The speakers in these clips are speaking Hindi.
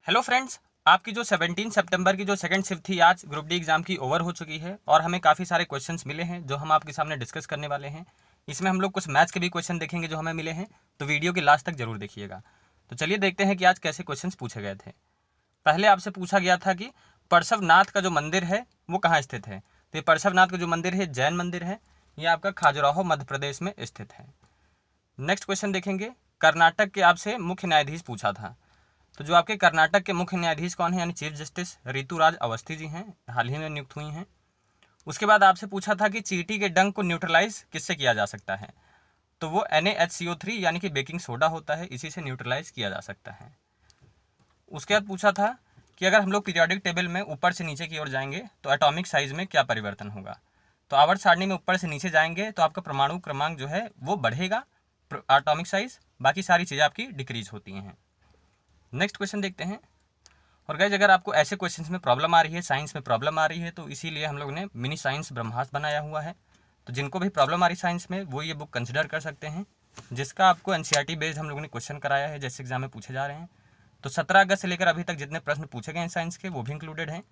हेलो फ्रेंड्स, आपकी जो 17 सितंबर की जो सेकंड शिफ्ट थी आज ग्रुप डी एग्जाम की ओवर हो चुकी है और हमें काफ़ी सारे क्वेश्चंस मिले हैं जो हम आपके सामने डिस्कस करने वाले हैं। इसमें हम लोग कुछ मैथ्स के भी क्वेश्चन देखेंगे जो हमें मिले हैं, तो वीडियो के लास्ट तक जरूर देखिएगा। तो चलिए देखते हैं कि आज कैसे क्वेश्चन पूछे गए थे। पहले आपसे पूछा गया था कि पार्श्वनाथ का जो मंदिर है वो कहाँ स्थित है। तो ये पार्श्वनाथ का जो मंदिर है जैन मंदिर है, ये आपका खाजुराहो मध्य प्रदेश में स्थित है। नेक्स्ट क्वेश्चन देखेंगे, कर्नाटक के आपसे मुख्य न्यायाधीश पूछा था। तो जो आपके कर्नाटक के मुख्य न्यायाधीश कौन है, यानी चीफ जस्टिस ऋतुराज अवस्थी जी हैं, हाल ही में नियुक्त हुई हैं। उसके बाद आपसे पूछा था कि चींटी के डंक को न्यूट्रलाइज किससे किया जा सकता है। तो वो NaHCO3 यानी कि बेकिंग सोडा होता है, इसी से न्यूट्रलाइज किया जा सकता है। उसके बाद पूछा था कि अगर हम लोग पीरियोडिक टेबल में ऊपर से नीचे की ओर जाएंगे तो एटॉमिक साइज में क्या परिवर्तन होगा। तो आवर्त सारणी में ऊपर से नीचे जाएंगे तो आपका परमाणु क्रमांक जो है वो बढ़ेगा, एटॉमिक साइज, बाकी सारी चीज़ें आपकी डिक्रीज होती हैं। नेक्स्ट क्वेश्चन देखते हैं। और गाइज अगर आपको ऐसे क्वेश्चंस में प्रॉब्लम आ रही है, साइंस में प्रॉब्लम आ रही है, तो इसीलिए हम लोग ने मिनी साइंस ब्रह्मास्त्र बनाया हुआ है। तो जिनको भी प्रॉब्लम आ रही साइंस में वो ये बुक कंसिडर कर सकते हैं, जिसका आपको NCERT बेस्ड हम लोगों ने क्वेश्चन कराया है, जैसे एग्जाम में पूछे जा रहे हैं। तो 17 अगस्त से लेकर अभी तक जितने प्रश्न पूछे गए हैं साइंस के वो भी इंक्लूडेड हैं।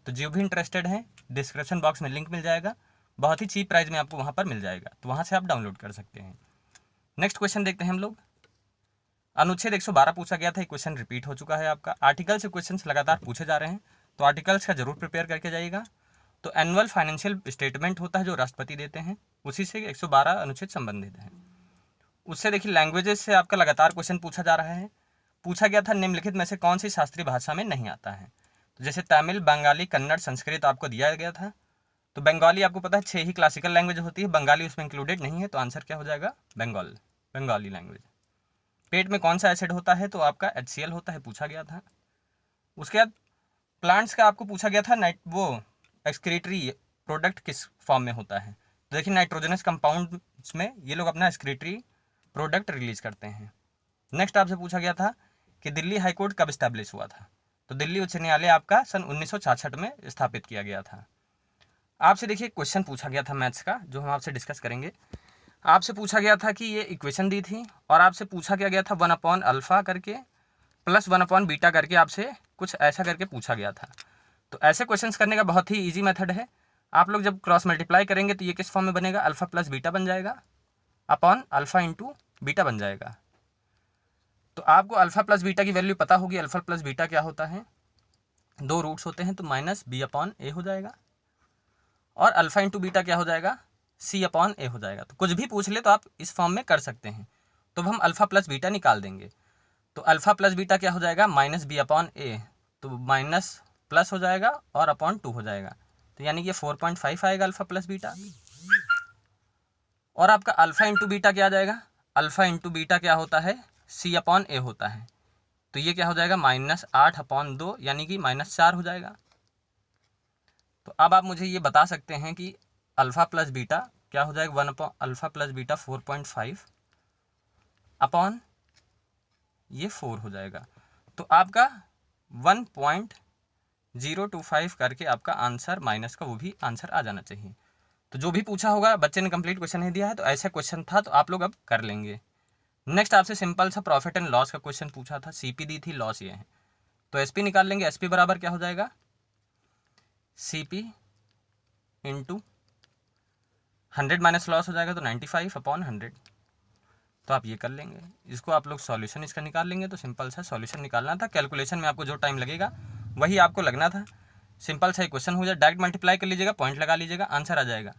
तो जो भी इंटरेस्टेड हैं, डिस्क्रिप्शन बॉक्स में लिंक मिल जाएगा, बहुत ही चीप प्राइस में आपको वहाँ पर मिल जाएगा, तो वहाँ से आप डाउनलोड कर सकते हैं। नेक्स्ट क्वेश्चन देखते हैं हम लोग। अनुच्छेद 112 पूछा गया था, एक क्वेश्चन रिपीट हो चुका है आपका। आर्टिकल से क्वेश्चंस लगातार पूछे जा रहे हैं, तो आर्टिकल्स का जरूर प्रिपेयर करके जाइएगा। तो एनुअल फाइनेंशियल स्टेटमेंट होता है जो राष्ट्रपति देते हैं, उसी से 112 अनुच्छेद संबंधित है। उससे देखिए लैंग्वेजेस से आपका लगातार क्वेश्चन पूछा जा रहा है। पूछा गया था निम्नलिखित में से कौन सी शास्त्रीय भाषा में नहीं आता है। तो जैसे तमिल, बंगाली, कन्नड़, संस्कृत आपको दिया गया था। तो बंगाली आपको पता है 6 ही क्लासिकल लैंग्वेज होती है, बंगाली उसमें इंक्लूडेड नहीं है, तो आंसर क्या हो जाएगा, बंगाली लैंग्वेज। पेट में कौन सा एसिड होता है, तो आपका HCl होता है, पूछा गया था। उसके बाद प्लांट्स का आपको पूछा गया था वो एक्सक्रीटरी प्रोडक्ट किस फॉर्म में होता है। तो देखिए नाइट्रोजनस कंपाउंड में ये लोग अपना एक्सक्रीटरी प्रोडक्ट रिलीज करते हैं। नेक्स्ट आपसे पूछा गया था कि दिल्ली हाईकोर्ट कब स्टैब्लिश हुआ था। तो दिल्ली उच्च न्यायालय आपका सन 1966 में स्थापित किया गया था। आपसे देखिए क्वेश्चन पूछा गया था मैथ्स का, जो हम आपसे डिस्कस करेंगे। आपसे पूछा गया था कि ये इक्वेशन दी थी और आपसे पूछा गया था 1/अल्फा करके प्लस 1/बीटा करके, आपसे कुछ ऐसा करके पूछा गया था। तो ऐसे क्वेश्चंस करने का बहुत ही इजी मेथड है। आप लोग जब क्रॉस मल्टीप्लाई करेंगे तो ये किस फॉर्म में बनेगा, अल्फा प्लस बीटा बन जाएगा, अपॉन अल्फा इंटू बीटा बन जाएगा। तो आपको अल्फा प्लस बीटा की वैल्यू पता होगी। अल्फा प्लस बीटा क्या होता है, 2 रूट्स होते हैं, तो -b/a हो जाएगा। और अल्फा इंटू बीटा क्या हो जाएगा, c/a हो जाएगा। तो कुछ भी पूछ ले तो आप इस फॉर्म में कर सकते हैं। तो हम अल्फा प्लस बीटा निकाल देंगे। तो अल्फा प्लस बीटा क्या हो जाएगा, -b/a, तो माइनस प्लस हो जाएगा और अपॉन 2 हो जाएगा। तो यानी कि 4.5 आएगा अल्फा प्लस बीटा। और आपका अल्फा इंटू बीटा क्या आ जाएगा, अल्फा इंटू बीटा क्या होता है, c/a होता है। तो ये क्या हो जाएगा, -8/2, यानी कि -4 हो जाएगा। तो अब आप मुझे ये बता सकते हैं कि अल्फा प्लस बीटा क्या हो जाएगा, 1/अल्फा प्लस बीटा 4.5 अपॉन ये 4 हो जाएगा। तो आपका 1.025 करके आपका आंसर माइनस का वो भी आंसर आ जाना चाहिए। तो जो भी पूछा होगा, बच्चे ने कंप्लीट क्वेश्चन नहीं दिया है तो ऐसा क्वेश्चन था, तो आप लोग अब कर लेंगे। नेक्स्ट आपसे सिंपल सा प्रॉफिट एंड लॉस का क्वेश्चन पूछा था, CP दी थी, लॉस ये है, तो SP निकाल लेंगे। SP बराबर क्या हो जाएगा, CP इंटू 100 माइनस लॉस हो जाएगा, तो 95/100। तो आप ये कर लेंगे। इसको आप लोग सॉल्यूशन इसका निकाल लेंगे। तो सिंपल सा सॉल्यूशन निकालना था, कैलकुलेशन में आपको जो टाइम लगेगा वही आपको लगना था। सिंपल सा क्वेश्चन हो जाए, डायरेक्ट मल्टीप्लाई कर लीजिएगा, पॉइंट लगा लीजिएगा, आंसर आ जाएगा।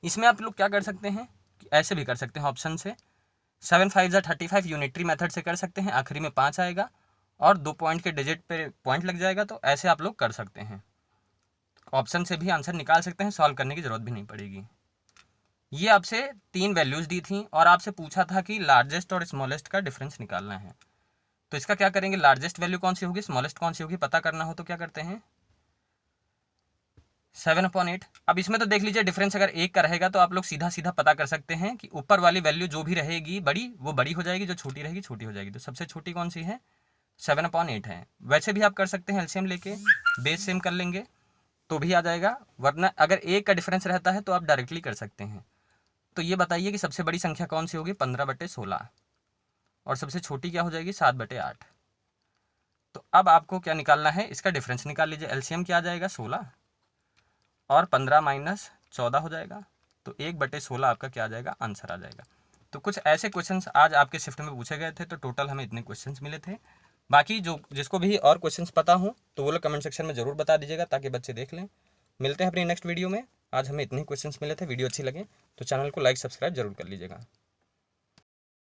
इसमें आप लोग क्या कर सकते हैं, ऐसे भी कर सकते हैं ऑप्शन से, 7 5 35 यूनिटरी मेथड से कर सकते हैं, आखिरी में 5 आएगा और 2 पॉइंट के डिजिट पे पॉइंट लग जाएगा। तो ऐसे आप लोग कर सकते हैं, ऑप्शन से भी आंसर निकाल सकते हैं, सॉल्व करने की जरूरत भी नहीं पड़ेगी। ये आपसे 3 वैल्यूज दी थी और आपसे पूछा था कि लार्जेस्ट और स्मॉलेस्ट का डिफरेंस निकालना है। तो इसका क्या करेंगे, लार्जेस्ट वैल्यू कौन सी होगी, स्मॉलेस्ट कौन सी होगी, पता करना हो तो क्या करते हैं, 7/8। अब इसमें तो देख लीजिए डिफरेंस अगर 1 का रहेगा तो आप लोग सीधा सीधा पता कर सकते हैं कि ऊपर वाली वैल्यू जो भी रहेगी बड़ी, वो बड़ी हो जाएगी, जो छोटी रहेगी छोटी हो जाएगी। तो सबसे छोटी कौन सी है, 7/8 है। वैसे भी आप कर सकते हैं, एलसीएम लेके बेस सेम कर लेंगे तो भी आ जाएगा, वरना अगर 1 का डिफरेंस रहता है तो आप डायरेक्टली कर सकते हैं। तो ये बताइए कि सबसे बड़ी संख्या कौन सी होगी, 15/16, और सबसे छोटी क्या हो जाएगी, 7/8। तो अब आपको क्या निकालना है, इसका डिफरेंस निकाल लीजिए। एलसीएम क्या आ जाएगा 16 और 15 माइनस 14 हो जाएगा, तो 1/16 आपका क्या आ जाएगा, आंसर आ जाएगा। तो कुछ ऐसे क्वेश्चंस आज आपके शिफ्ट में पूछे गए थे, तो टोटल हमें इतने क्वेश्चंस मिले थे। बाकी जो जिसको भी और क्वेश्चंस पता हो तो वो लोग कमेंट सेक्शन में ज़रूर बता दीजिएगा ताकि बच्चे देख लें। मिलते हैं अपनी नेक्स्ट वीडियो में। आज हमें इतने क्वेश्चंस मिले थे। वीडियो अच्छी लगे तो चैनल को लाइक सब्सक्राइब जरूर कर लीजिएगा।